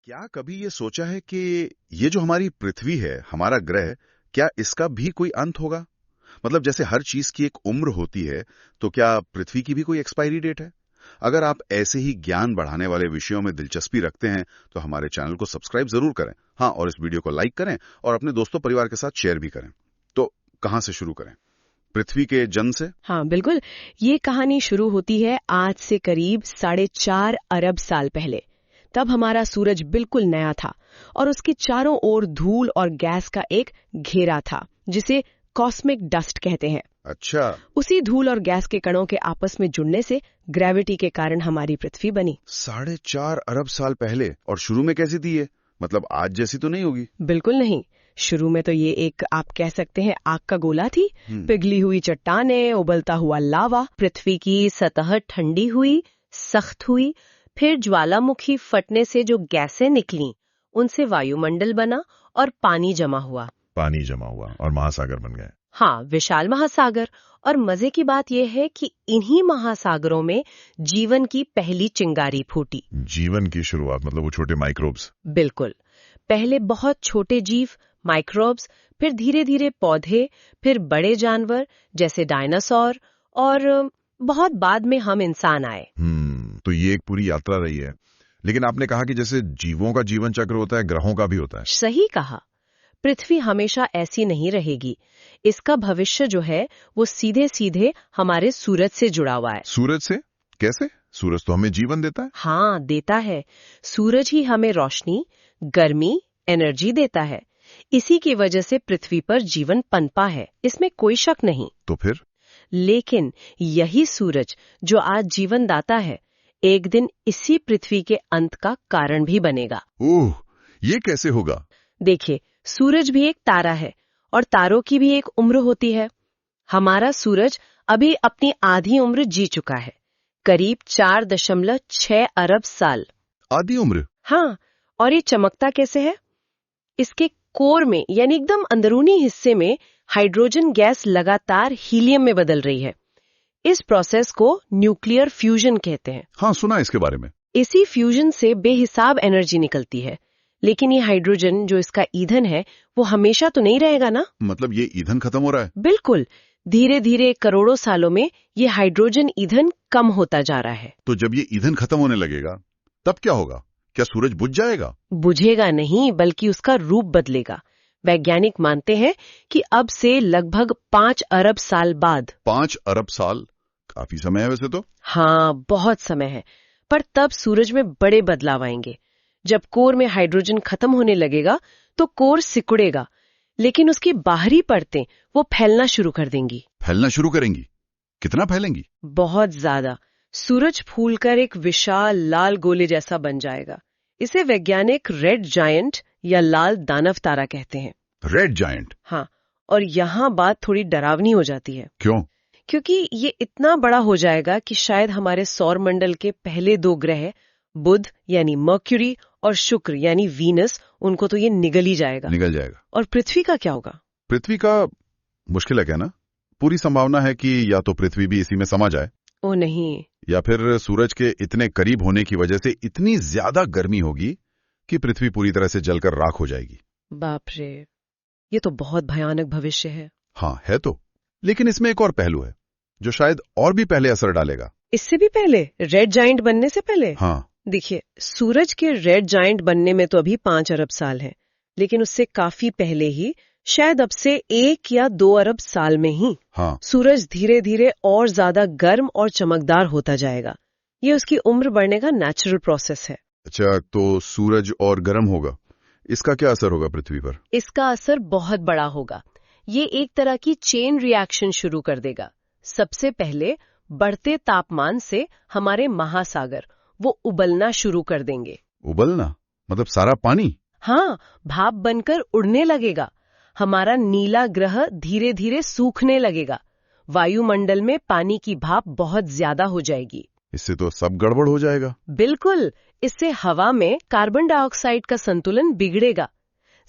क्या कभी ये सोचा है कि ये जो हमारी पृथ्वी है, हमारा ग्रह, क्या इसका भी कोई अंत होगा? मतलब जैसे हर चीज की एक उम्र होती है, तो क्या पृथ्वी की भी कोई एक्सपायरी डेट है? अगर आप ऐसे ही ज्ञान बढ़ाने वाले विषयों में दिलचस्पी रखते हैं, तो हमारे चैनल को सब्सक्राइब जरूर करें। हाँ, और इस वीडियो को लाइक करें और अपने दोस्तों परिवार के साथ शेयर भी करें। तो कहाँ से शुरू करें? पृथ्वी के जन्म से? हाँ बिल्कुल। ये कहानी शुरू होती है आज से करीब 4.5 अरब साल पहले। तब हमारा सूरज बिल्कुल नया था और उसके चारों ओर धूल और गैस का एक घेरा था, जिसे कॉस्मिक डस्ट कहते हैं। अच्छा। उसी धूल और गैस के कणों के आपस में जुड़ने से ग्रेविटी के कारण हमारी पृथ्वी बनी। 4.5 अरब साल पहले? और शुरू में कैसी थी ये? मतलब आज जैसी तो नहीं होगी? बिल्कुल नहीं। शुरू में तो ये एक, आप कह सकते हैं, आग का गोला थी। पिघली हुई चट्टानें, उबलता हुआ लावा। पृथ्वी की सतह ठंडी हुई, सख्त हुई, फिर ज्वालामुखी फटने से जो गैसें निकलीं, उनसे वायुमंडल बना और पानी जमा हुआ और महासागर बन गए। हाँ, विशाल महासागर। और मजे की बात यह है कि इन्हीं महासागरों में जीवन की पहली चिंगारी फूटी। जीवन की शुरुआत मतलब वो छोटे माइक्रोब्स? बिल्कुल। पहले बहुत छोटे जीव, माइक्रोब्स, फिर धीरे धीरे पौधे, फिर बड़े जानवर जैसे डायनासोर, और बहुत बाद में हम इंसान आए। तो ये एक पूरी यात्रा रही है। लेकिन आपने कहा कि जैसे जीवों का जीवन चक्र होता है, ग्रहों का भी होता है। सही कहा। पृथ्वी हमेशा ऐसी नहीं रहेगी। इसका भविष्य जो है वो सीधे सीधे हमारे सूरज से जुड़ा हुआ है। सूरज से? कैसे? सूरज तो हमें जीवन देता है। हाँ, देता है। सूरज ही हमें रोशनी, गर्मी, एनर्जी देता है। इसी की वजह से पृथ्वी पर जीवन पनपा है, इसमें कोई शक नहीं। तो फिर? लेकिन यही सूरज जो आज जीवन दाता है, एक दिन इसी पृथ्वी के अंत का कारण भी बनेगा। ओह, ये कैसे होगा? देखिए, सूरज भी एक तारा है और तारों की भी एक उम्र होती है। हमारा सूरज अभी अपनी आधी उम्र जी चुका है, करीब 4.6 अरब साल। आधी उम्र? हाँ, और ये चमकता कैसे है? इसके कोर में, यानी एकदम अंदरूनी हिस्से में, हाइड्रोजन गैस लगातार हीलियम में बदल रही है। इस प्रोसेस को न्यूक्लियर फ्यूजन कहते हैं। हाँ, सुना इसके बारे में। इसी फ्यूजन से बेहिसाब एनर्जी निकलती है। लेकिन ये हाइड्रोजन जो इसका ईंधन है, वो हमेशा तो नहीं रहेगा ना। मतलब ये ईंधन खत्म हो रहा है? बिल्कुल। धीरे धीरे करोड़ों सालों में ये हाइड्रोजन ईंधन कम होता जा रहा है। तो जब ये ईंधन खत्म होने लगेगा, तब क्या होगा? क्या सूरज बुझ जाएगा? बुझेगा नहीं, बल्कि उसका रूप बदलेगा। वैज्ञानिक मानते हैं कि अब से लगभग 5 अरब साल बाद। 5 अरब साल? काफी समय है वैसे तो। हाँ, बहुत समय है। पर तब सूरज में बड़े बदलाव आएंगे। जब कोर में हाइड्रोजन खत्म होने लगेगा तो कोर सिकुड़ेगा, लेकिन उसकी बाहरी परतें वो फैलना शुरू कर देंगी। फैलना शुरू करेंगी? कितना फैलेंगी? बहुत ज्यादा। सूरज फूलकर एक विशाल लाल गोले जैसा बन जाएगा। इसे वैज्ञानिक रेड जायंट या लाल दानव तारा कहते हैं। Red giant? हाँ, और यहाँ बात थोड़ी डरावनी हो जाती है। क्यों? क्योंकि ये इतना बड़ा हो जाएगा कि शायद हमारे सौर मंडल के पहले 2 ग्रह, बुध यानी मर्क्यूरी और शुक्र यानी वीनस, उनको तो ये निगल ही जाएगा। निगल जाएगा। और पृथ्वी का क्या होगा? पृथ्वी का मुश्किल है क्या ना? पूरी संभावना है कि या तो पृथ्वी भी इसी में समा जाए। ओ नहीं। या फिर सूरज के इतने करीब होने की वजह से इतनी ज्यादा गर्मी होगी कि पृथ्वी पूरी तरह से जलकर राख हो जाएगी। बाप रे, ये तो बहुत भयानक भविष्य है। हाँ, है तो। लेकिन इसमें एक और पहलू है जो शायद और भी पहले असर डालेगा। इससे भी पहले? रेड जायंट बनने से पहले? हाँ। देखिए, सूरज के रेड जायंट बनने में तो अभी 5 अरब साल है, लेकिन उससे काफी पहले ही, शायद अब से 1 या 2 अरब साल में ही, हाँ, सूरज धीरे धीरे और ज्यादा गर्म और चमकदार होता जाएगा। ये उसकी उम्र बढ़ने का नेचुरल प्रोसेस है। अच्छा, तो सूरज और गर्म होगा, इसका क्या असर होगा पृथ्वी पर? इसका असर बहुत बड़ा होगा। ये एक तरह की चेन रिएक्शन शुरू कर देगा। सबसे पहले बढ़ते तापमान से हमारे महासागर वो उबलना शुरू कर देंगे। उबलना मतलब सारा पानी? हाँ, भाप बनकर उड़ने लगेगा। हमारा नीला ग्रह धीरे धीरे सूखने लगेगा। वायुमंडल में पानी की भाप बहुत ज्यादा हो जाएगी। इससे तो सब गड़बड़ हो जाएगा। बिल्कुल। इससे हवा में कार्बन डाइऑक्साइड का संतुलन बिगड़ेगा।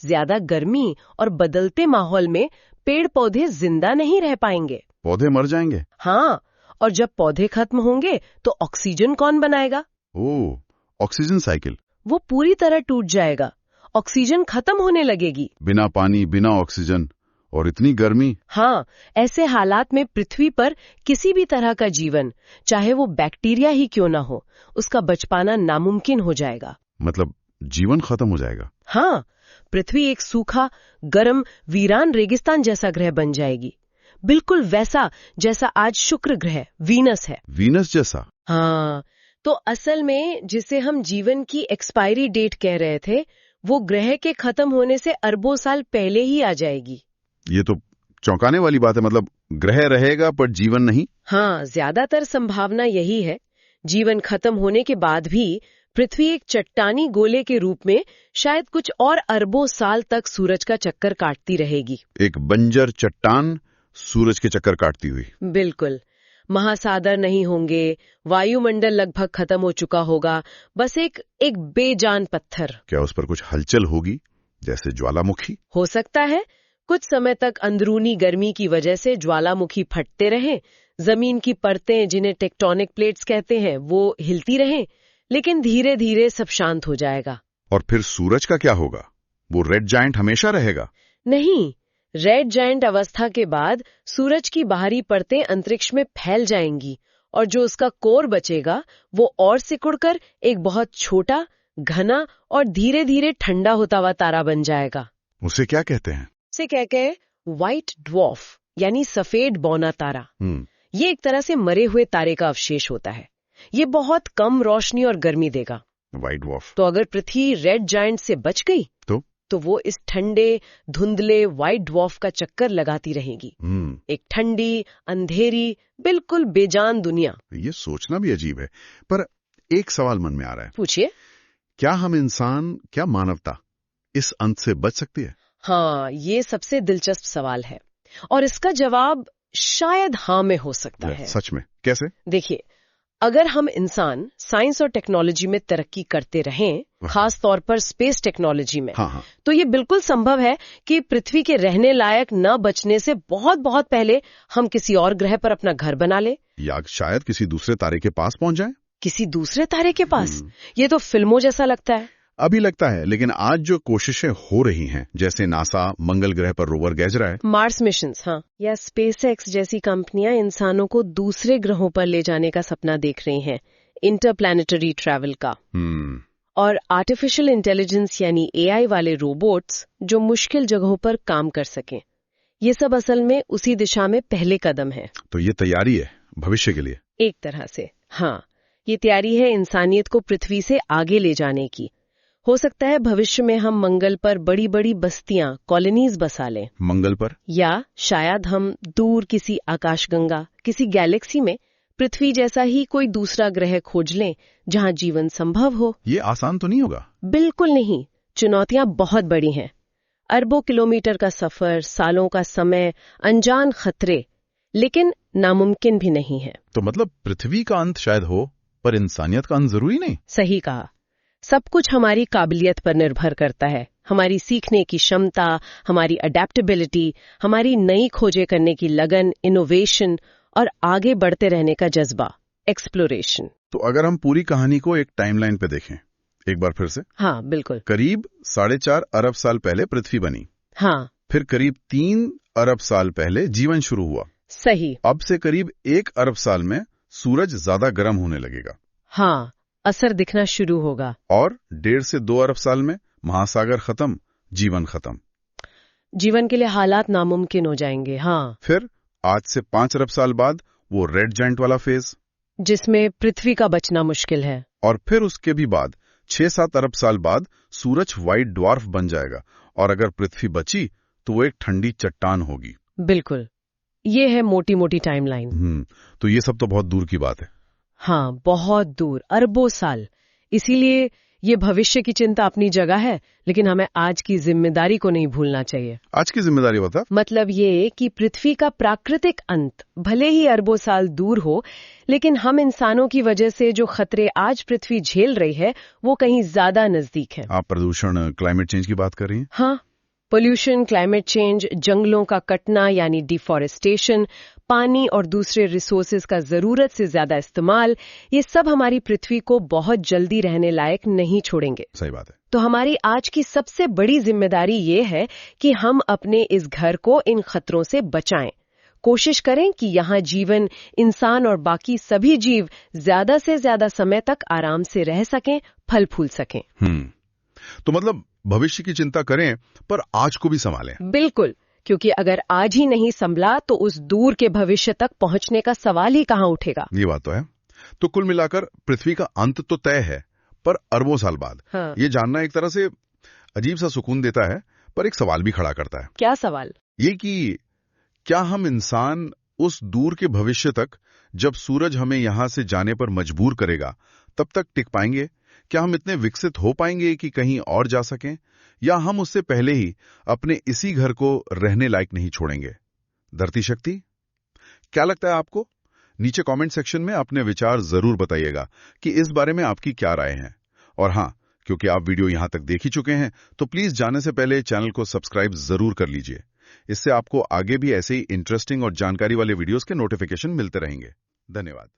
ज्यादा गर्मी और बदलते माहौल में पेड़ पौधे जिंदा नहीं रह पाएंगे। पौधे मर जाएंगे? हाँ, और जब पौधे खत्म होंगे तो ऑक्सीजन कौन बनाएगा? ओह, ऑक्सीजन साइकिल। वो पूरी तरह टूट जाएगा, ऑक्सीजन खत्म होने लगेगी। बिना पानी, बिना ऑक्सीजन और इतनी गर्मी। हाँ, ऐसे हालात में पृथ्वी पर किसी भी तरह का जीवन, चाहे वो बैक्टीरिया ही क्यों ना हो, उसका बच पाना नामुमकिन हो जाएगा। मतलब जीवन खत्म हो जाएगा। हाँ, पृथ्वी एक सूखा, गर्म, वीरान रेगिस्तान जैसा ग्रह बन जाएगी, बिल्कुल वैसा जैसा आज शुक्र ग्रह वीनस है। वीनस जैसा? हाँ, तो असल में जिसे हम जीवन की एक्सपायरी डेट कह रहे थे, वो ग्रह के खत्म होने से अरबों साल पहले ही आ जाएगी। ये तो चौंकाने वाली बात है। मतलब ग्रह रहेगा पर जीवन नहीं? हाँ, ज्यादातर संभावना यही है। जीवन खत्म होने के बाद भी पृथ्वी एक चट्टानी गोले के रूप में शायद कुछ और अरबों साल तक सूरज का चक्कर काटती रहेगी। एक बंजर चट्टान सूरज के चक्कर काटती हुई। बिल्कुल। महासागर नहीं होंगे, वायुमंडल लगभग खत्म हो चुका होगा, बस एक बेजान पत्थर। क्या उस पर कुछ हलचल होगी, जैसे ज्वालामुखी? हो सकता है कुछ समय तक अंदरूनी गर्मी की वजह से ज्वालामुखी फटते रहें, जमीन की परतें जिन्हें टेक्टोनिक प्लेट्स कहते हैं वो हिलती रहें, लेकिन धीरे धीरे सब शांत हो जाएगा। और फिर सूरज का क्या होगा? वो रेड जायंट हमेशा रहेगा? नहीं, रेड जायंट अवस्था के बाद सूरज की बाहरी परतें अंतरिक्ष में फैल जाएंगी और जो उसका कोर बचेगा वो और सिकुड़कर एक बहुत छोटा, घना और धीरे धीरे ठंडा होता हुआ तारा बन जाएगा। उसे क्या कहते हैं? उसे कहते हैं व्हाइट ड्वार्फ, यानी सफेद बौना तारा। ये एक तरह से मरे हुए तारे का अवशेष होता है। ये बहुत कम रोशनी और गर्मी देगा। White dwarf. तो अगर पृथ्वी रेड जायंट से बच गई तो वो इस ठंडे, धुंधले व्हाइट ड्वार्फ का चक्कर लगाती रहेगी। एक ठंडी, अंधेरी, बिल्कुल बेजान दुनिया। ये सोचना भी अजीब है। पर एक सवाल मन में आ रहा है। पूछिए। क्या हम इंसान, क्या मानवता इस अंत से बच सकती है? हाँ, ये सबसे दिलचस्प सवाल है और इसका जवाब शायद हाँ में हो सकता है। सच में? कैसे? देखिए, अगर हम इंसान साइंस और टेक्नोलॉजी में तरक्की करते रहें, खास तौर पर स्पेस टेक्नोलॉजी में, तो ये बिल्कुल संभव है कि पृथ्वी के रहने लायक न बचने से बहुत बहुत पहले हम किसी और ग्रह पर अपना घर बना ले, या शायद किसी दूसरे तारे के पास पहुंच जाएं। किसी दूसरे तारे के पास? ये तो फिल्मों जैसा लगता है। अभी लगता है, लेकिन आज जो कोशिशें हो रही हैं, जैसे नासा मंगल ग्रह पर रोवर भेज रहा है, मार्स मिशंस, हाँ, या स्पेसएक्स जैसी कंपनियां इंसानों को दूसरे ग्रहों पर ले जाने का सपना देख रही हैं, इंटरप्लैनेटरी ट्रैवल का। और आर्टिफिशियल इंटेलिजेंस यानी एआई वाले रोबोट्स जो मुश्किल जगहों पर काम कर सकें, ये सब असल में उसी दिशा में पहले कदम है। तो ये तैयारी है भविष्य के लिए? एक तरह से हाँ, ये तैयारी है इंसानियत को पृथ्वी से आगे ले जाने की। हो सकता है भविष्य में हम मंगल पर बड़ी बड़ी बस्तियां, कॉलोनीज बसा लें। मंगल पर? या शायद हम दूर किसी आकाशगंगा, किसी गैलेक्सी में पृथ्वी जैसा ही कोई दूसरा ग्रह खोज लें जहां जीवन संभव हो। ये आसान तो नहीं होगा? बिल्कुल नहीं, चुनौतियां बहुत बड़ी हैं। अरबों किलोमीटर का सफर, सालों का समय, अनजान खतरे, लेकिन नामुमकिन भी नहीं है। तो मतलब पृथ्वी का अंत शायद हो, पर इंसानियत का अंत जरूरी नहीं? सही कहा। सब कुछ हमारी काबिलियत पर निर्भर करता है, हमारी सीखने की क्षमता, हमारी अडेप्टेबिलिटी, हमारी नई खोजें करने की लगन, इनोवेशन और आगे बढ़ते रहने का जज्बा, एक्सप्लोरेशन। तो अगर हम पूरी कहानी को एक टाइमलाइन पे देखें, एक बार फिर से। हाँ, बिल्कुल। करीब 4.5 अरब साल पहले पृथ्वी बनी। हाँ। फिर करीब 3 अरब साल पहले जीवन शुरू हुआ। सही। अब से करीब 1 अरब साल में सूरज ज्यादा गर्म होने लगेगा। हाँ, असर दिखना शुरू होगा। और 1.5 से 2 अरब साल में महासागर खत्म, जीवन खत्म। जीवन के लिए हालात नामुमकिन हो जाएंगे। हाँ। फिर आज से 5 अरब साल बाद वो रेड जायंट वाला फेज, जिसमें पृथ्वी का बचना मुश्किल है। और फिर उसके भी बाद 6-7 अरब साल बाद सूरज व्हाइट ड्वार्फ बन जाएगा, और अगर पृथ्वी बची तो वो एक ठंडी चट्टान होगी। बिल्कुल, ये है मोटी मोटी टाइमलाइन। तो ये सब तो बहुत दूर की बात है। हाँ, बहुत दूर, अरबों साल। इसीलिए ये भविष्य की चिंता अपनी जगह है, लेकिन हमें आज की जिम्मेदारी को नहीं भूलना चाहिए। आज की जिम्मेदारी बता? मतलब ये कि पृथ्वी का प्राकृतिक अंत भले ही अरबों साल दूर हो, लेकिन हम इंसानों की वजह से जो खतरे आज पृथ्वी झेल रही है वो कहीं ज्यादा नजदीक है। आप प्रदूषण, क्लाइमेट चेंज की बात कर रही हैं? हाँ, पोल्यूशन, क्लाइमेट चेंज, जंगलों का कटना यानी डिफॉरेस्टेशन, पानी और दूसरे रिसोर्सेज का जरूरत से ज्यादा इस्तेमाल, ये सब हमारी पृथ्वी को बहुत जल्दी रहने लायक नहीं छोड़ेंगे। सही बात है। तो हमारी आज की सबसे बड़ी जिम्मेदारी ये है कि हम अपने इस घर को इन खतरों से बचाएं। कोशिश करें कि यहाँ जीवन, इंसान और बाकी सभी जीव ज्यादा से ज्यादा समय तक आराम से रह सकें, फल फूल सकें। तो मतलब भविष्य की चिंता करें पर आज को भी संभालें। बिल्कुल, क्योंकि अगर आज ही नहीं संभला तो उस दूर के भविष्य तक पहुंचने का सवाल ही कहाँ उठेगा। ये बात तो है। तो कुल मिलाकर पृथ्वी का अंत तो तय है, पर अरबों साल बाद। हाँ। ये जानना एक तरह से अजीब सा सुकून देता है, पर एक सवाल भी खड़ा करता है। क्या सवाल? ये कि क्या हम इंसान उस दूर के भविष्य तक, जब सूरज हमें यहां से जाने पर मजबूर करेगा, तब तक टिक पाएंगे? क्या हम इतने विकसित हो पाएंगे कि कहीं और जा सकें, या हम उससे पहले ही अपने इसी घर को रहने लायक नहीं छोड़ेंगे? धरती शक्ति, क्या लगता है आपको? नीचे कमेंट सेक्शन में अपने विचार जरूर बताइएगा कि इस बारे में आपकी क्या राय है। और हां, क्योंकि आप वीडियो यहां तक देख ही चुके हैं, तो प्लीज जाने से पहले चैनल को सब्सक्राइब जरूर कर लीजिए। इससे आपको आगे भी ऐसे ही इंटरेस्टिंग और जानकारी वाले वीडियोस के नोटिफिकेशन मिलते रहेंगे। धन्यवाद।